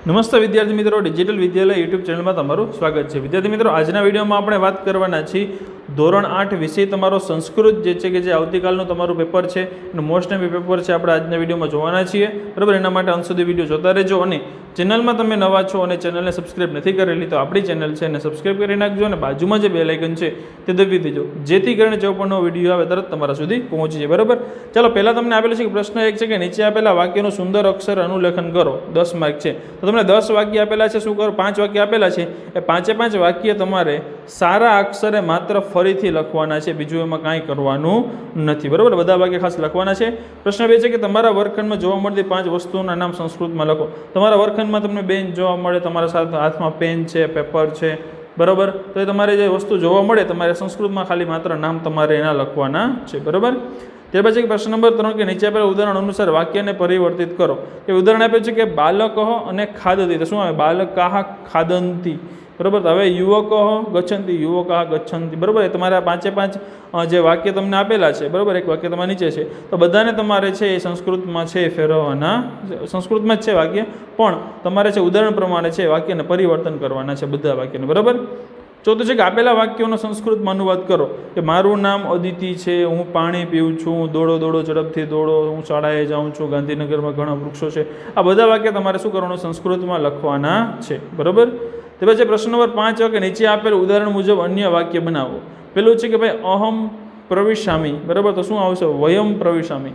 નમસ્તે વિદ્યાર્થી મિત્રો, ડિજિટલ વિદ્યાલય યુટ્યુબ ચેનલમાં તમારું સ્વાગત છે। વિદ્યાર્થી મિત્રો, આજના વિડીયોમાં આપણે વાત કરવાના છીએ ધોરણ 8 વિષય તમારો સંસ્કૃત જે છે કે જે આવતીકાલનું તમારું પેપર છે એનું મોસ્ટ એમ્પી પેપર છે આપણે આજના વિડીયોમાં જોવાના છીએ, બરાબર। એના માટે અંત સુધી વિડીયો જોતા રહેજો અને ચેનલમાં તમે નવા છો અને ચેનલને સબસ્ક્રાઇબ નથી કરેલી તો આપણી ચેનલ છે એને સબસ્ક્રાઇબ કરી નાખજો અને બાજુમાં જે બેલ આઇકન છે તે દબાવી દેજો, જેથી કરીને જો પણ નવો વિડીયો આવે તરત તમારા સુધી પહોંચી જાય, બરાબર। ચાલો પહેલાં તમને આપેલું છે કે પ્રશ્ન એક છે કે નીચે આપેલા વાક્યનું સુંદર અક્ષર અનુલેખન કરો, 10 માર્ક છે। તો તમને 10 વાક્ય આપેલા છે, શું કરો 5 વાક્ય આપેલા છે, એ 5 વાક્ય તમારે સારા અક્ષરે માત્ર ફરીથી લખવાના છે, બીજું એમાં કાંઈ કરવાનું નથી, બરાબર। બધા વાક્ય ખાસ લખવાના છે। પ્રશ્ન 2 છે કે તમારા વર્ગખંડમાં જોવા મળતી 5 વસ્તુઓના નામ સંસ્કૃતમાં લખો। તમારા વર્ગખંડમાં તમને બેન્ચ જોવા મળે, તમારા સાથે હાથમાં પેન છે, પેપર છે, બરાબર। તો એ તમારે જે વસ્તુ જોવા મળે તમારે સંસ્કૃતમાં ખાલી માત્ર નામ તમારે એના લખવાના છે, બરાબર। ત્યાર પછી પ્રશ્ન નંબર 3 કે નીચે આપેલા ઉદાહરણ અનુસાર વાક્યને પરિવર્તિત કરો। કે ઉદાહરણ આપ્યું છે કે બાલકઃ અને ખાદંતી, તો શું આવે બાલકાઃ ખાદંતી, બરાબર। તો હવે યુવકઃ ગચ્છન્તિ, યુવકાઃ ગચ્છન્તિ, બરાબર। એ તમારે આ 5 જે વાક્ય તમને આપેલા છે, બરાબર, એક વાક્ય તમારે નીચે છે, તો બધાને તમારે છે એ સંસ્કૃતમાં છે ફેરવવાના, સંસ્કૃતમાં જ છે વાક્ય પણ તમારે છે ઉદાહરણ પ્રમાણે છે વાક્યને પરિવર્તન કરવાના છે બધા વાક્યને, બરાબર। ચોથું છે કે આપેલા વાક્યોનો સંસ્કૃતમાં અનુવાદ કરો। કે મારું નામ અદિતિ છે, હું પાણી પીઉં છું, દોડો દોડો ઝડપથી દોડો, હું શાળાએ જાઉં છું, ગાંધીનગરમાં ઘણા વૃક્ષો છે। આ બધા વાક્ય તમારે શું કરવાનું સંસ્કૃતમાં લખવાના છે, બરાબર। તે પછી પ્રશ્ન નંબર 5 કે નીચે આપેલ ઉદાહરણ મુજબ અન્ય વાક્ય બનાવો। પેલું છે કે ભાઈ અહમ પ્રવિશામી, બરાબર, તો શું આવશે વયમ પ્રવિશામી,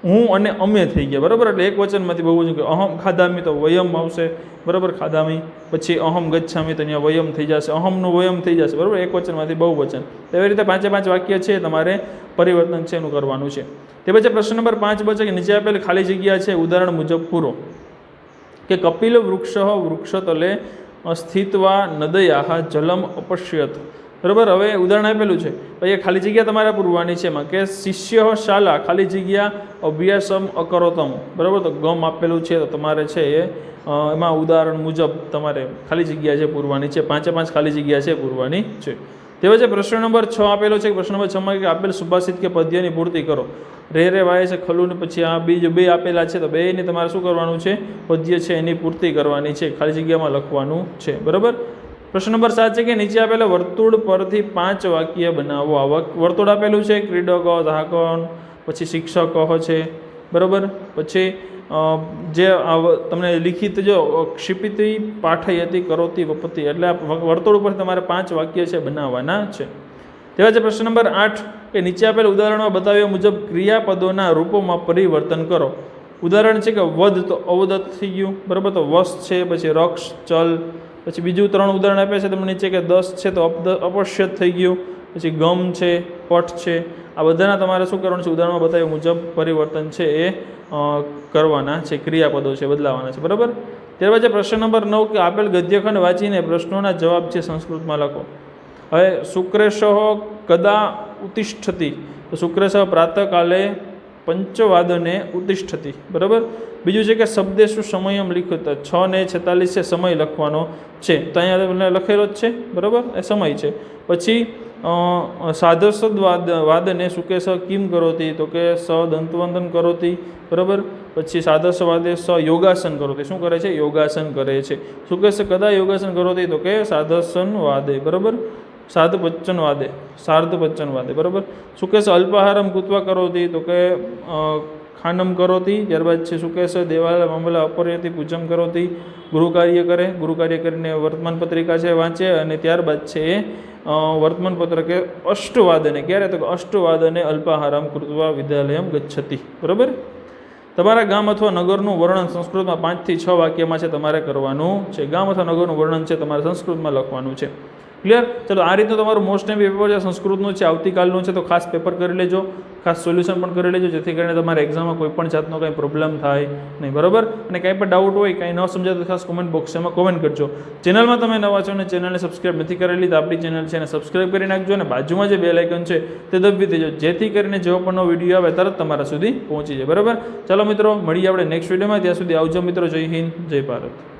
હું અને અમે થઈ ગયા, બરાબર। એટલે એક વચનમાંથી બહુવચન કે અહમ ખાદામી તો વયમ આવશે, બરાબર, ખાદામી। પછી અહમ ગચ્છામી તો અહીંયા વયમ થઈ જશે, અહમનું વયમ થઈ જશે, બરાબર, એક વચનમાંથી બહુવચન। એવી રીતે 5 વાક્ય છે તમારે પરિવર્તન છે એનું કરવાનું છે। તે પછી પ્રશ્ન નંબર 5 બચે કે નીચે આપેલ ખાલી જગ્યા છે ઉદાહરણ મુજબ પૂરો। કે કપિલ વૃક્ષતલે સ્થિત્વા નદયાઃ જલમ અપશ્યત, બરાબર। હવે ઉદાહરણ આપેલું છે, ભાઈ એ ખાલી જગ્યા તમારે પૂરવાની છે એમાં કે શિષ્ય શાલા ખાલી જગ્યા અભ્યાસમ અકરોતમ, બરાબર। તો ગમ આપેલું છે તો તમારે છે એમાં ઉદાહરણ મુજબ તમારે ખાલી જગ્યા છે પૂરવાની છે, 5 ખાલી જગ્યા છે પૂરવાની છે। તે પછી પ્રશ્ન નંબર 6 આપેલો છે, પ્રશ્ન નંબર 6 કે આપેલ સુભાષિત કે પદ્યની પૂર્તિ કરો। રે વાય છે ખલું ને પછી આ બીજું 2 આપેલા છે તો 2 ની તમારે શું કરવાનું છે પદ્ય છે એની પૂર્તિ કરવાની છે, ખાલી જગ્યામાં લખવાનું છે, બરાબર। પ્રશ્ન નંબર 7 છે કે નીચે આપેલા વર્તુળ પરથી 5 વાક્ય બનાવો। આ વર્તુળ આપેલું છે ક્રીડકો, ધાકણ, પછી શિક્ષકો છે, બરાબર। પછી જે તમને લિખિત જો ક્ષિપિતી પાઠયતી કરોતી વપતિ, એટલે આ વર્તુળ ઉપર તમારે 5 વાક્ય છે બનાવવાના છે। તેવા છે પ્રશ્ન નંબર 8 કે નીચે આપેલ ઉદાહરણમાં બતાવ્યા મુજબ ક્રિયાપદોના રૂપોમાં પરિવર્તન કરો। ઉદાહરણ છે કે વધ તો અવદત થઈ ગયું, બરાબર। તો વસ છે, પછી રક્ષ, ચલ, પછી બીજું 3 ઉદાહરણ આપ્યા છે તમને નીચે કે 10 છે તો અપશ્યત થઈ ગયું, પછી ગમ છે, પઠ છે, આ બધાના તમારે શું કરવાનું છે ઉદાહરણમાં બતાવ્યા મુજબ પરિવર્તન છે એ કરવાના છે, ક્રિયાપદો છે બદલાવાના છે, બરાબર। ત્યારબાદ છે પ્રશ્ન નંબર 9 કે આપેલ ગદ્યખંડ વાંચીને પ્રશ્નોના જવાબ છે સંસ્કૃતમાં લખો। હવે શુક્રેશ કદા ઉત્તિષ્ઠતિ, તો શુક્રેશ પ્રાતઃકાલે પંચવાદને ઉત્તિષ્ઠતિ, બરાબર। બીજું છે કે શબ્દેશુ સમયમ લિખિત, 6:46 છે સમય લખવાનો છે, તો અહીંયા લખેલો જ છે, બરાબર, એ સમય છે। પછી સાધસ્વદ વાદને સુકેશ કિમ કરોતી, તો કે સ દંતવંદન કરોતી, બરાબર। પછી સાધસ્વાદે સ યોગાસન કરોતી, શું કરે છે યોગાસન કરે છે। સુકેશ કદા યોગાસન કરોતી, તો કે સાધસન વાદે, બરાબર, સાર્ધપંચન વાદે, બરાબર। સુકેશ અલ્પાહારમ કૃત્વા કરોતી, તો કે ખાનમ કરોતી। ત્યારબાદ છે સુકેશ દેવાલ મામલા અપર્યતિ પૂજમ કરોતી, ગૃહ કાર્ય કરે, ગૃહ કાર્ય કરીને વર્તમાન પત્રિકા છે વાંચે, અને ત્યારબાદ છે એ વર્તમાન પત્ર કે અષ્ટવાદને, ક્યારે તો અષ્ટવાદને અલ્પાહારમ કૃત્વા વિદ્યાલયમ ગચ્છતિ, બરાબર। તમારા ગામ અથવા નગરનું વર્ણન સંસ્કૃતમાં 5 થી 6 વાક્યમાં છે તમારે કરવાનું છે। ગામ અથવા નગરનું વર્ણન છે તમારે સંસ્કૃતમાં લખવાનું છે, ક્લિયર। ચલો આ રીતનું તમારું મોસ્ટ એમ્પી પેપર છે સંસ્કૃતનું છે, આવતીકાલનું છે, તો ખાસ પેપર કરી લેજો, ખાસ સોલ્યુશન પણ કરી લેજો, જેથી કરીને તમારે એક્ઝામમાં કોઈ પણ જાતનો કંઈ પ્રોબ્લેમ થાય નહીં, બરાબર। અને કંઈ પણ ડાઉટ હોય, કંઈ ન સમજાય તો ખાસ કોમેન્ટ બોક્સમાં કોમેન્ટ કરજો। ચેનલમાં તમે નવા છો અને ચેનલને સબસ્ક્રાઇબ નથી કરેલી તો આપણી ચેનલ છે એને સબસ્ક્રાઇબ કરી નાખજો અને બાજુમાં જે બેલ આઇકન છે તે દબાવી દેજો, જેથી કરીને જેવો પણ નવો વિડીયો આવે તરત તમારા સુધી પહોંચી જાય, બરાબર। ચાલો મિત્રો મળીએ આપણે નેક્સ્ટ વિડીયોમાં, ત્યાં સુધી આવજો મિત્રો, જય હિન્દ, જય ભારત।